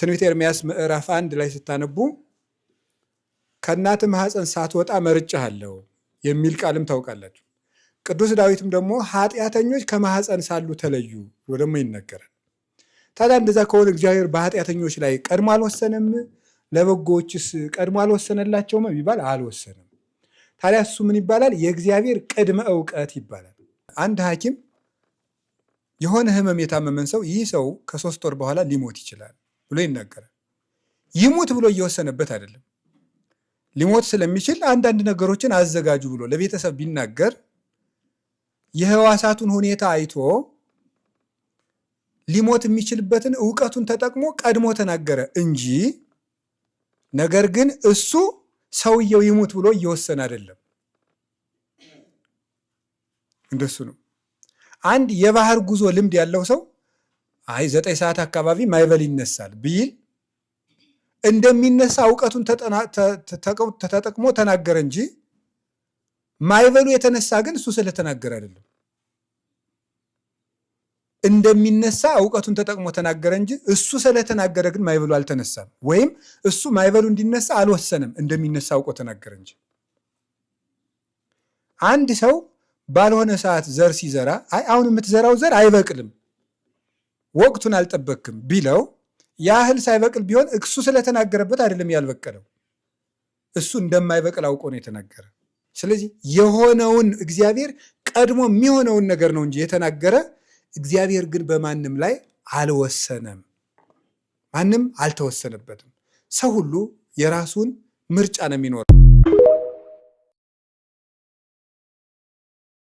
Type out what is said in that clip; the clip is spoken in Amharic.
ትንቢተ ኤርምያስ ምዕራፍ 1 ላይ ስታነቡ ከእናት ማኅፀን ሳትወጣ መርጬሃለሁ የሚል ቃልም ታውቃላችሁ። ቅዱስ ዳዊትም ደግሞ ኃጢአተኞች ከማኅፀን ሳሉ ተለዩ ብሎ ደግሞ ይነገራል። ታዲያ እንደዛ ከሆነ እግዚአብሔር በኃጢአተኞች ላይ ቀድሞ አልወሰነም? ለበጎዎችስ ቀድሞ አልወሰነላቸውም ቢባል አልወሰነም። ታዲያ እሱ ምን ይባላል? የእግዚአብሔር ቅድመ እውቀት ይባላል። አንድ ሐኪም የሆነ ህመም የታመመን ሰው ይህ ሰው ከ3 ወር በኋላ ሊሞት ይችላል ብሎ ይናገራል። ይሙት ብሎ እየወሰነበት አይደለም። ሊሞት ስለሚችል አንዳንድ ነገሮችን አዘጋጁ ብሎ ለቤተሰብ ቢናገር የህዋሳቱን ሁኔታ አይቶ ሊሞት የሚችልበትን እውቀቱን ተጠቅሞ ቀድሞ ተናገረ እንጂ ነገር ግን እሱ ሰውየው ይሙት ብሎ እየወሰነ አይደለም። እንደሱ ነው። አንድ የባህር ጉዞ ልምድ ያለው ሰው 9 ሰዓት አካባቢ ማዕበል ይነሳል ቢል እንደሚነሳ እውቀቱን ተጠቅሞ ተናገረ እንጂ ማዕበሉ የተነሳ ግን እሱ ስለተናገረ አይደለም። እንደሚነሳ እውቀቱን ተጠቅሞ ተናገረ እንጂ እሱ ስለተናገረ ግን ማዕበሉ አልተነሳም። ወይም እሱ ማዕበሉ እንዲነሳ አልወሰነም፣ እንደሚነሳ አውቆ ተናገረ እንጂ። አንድ ሰው ባልሆነ ሰዓት ዘር ሲዘራ አሁን የምትዘራው ዘር አይበቅልም፣ ወቅቱን አልጠበቅም ቢለው ያህል ሳይበቅል ቢሆን እሱ ስለተናገረበት አይደለም ያልበቀለው፣ እሱ እንደማይበቅል አውቆ ነው የተናገረ። ስለዚህ የሆነውን እግዚአብሔር ቀድሞ የሚሆነውን ነገር ነው እንጂ የተናገረ፣ እግዚአብሔር ግን በማንም ላይ አልወሰነም፣ ማንም አልተወሰነበትም። ሰው ሁሉ የራሱን ምርጫ ነው የሚኖረው።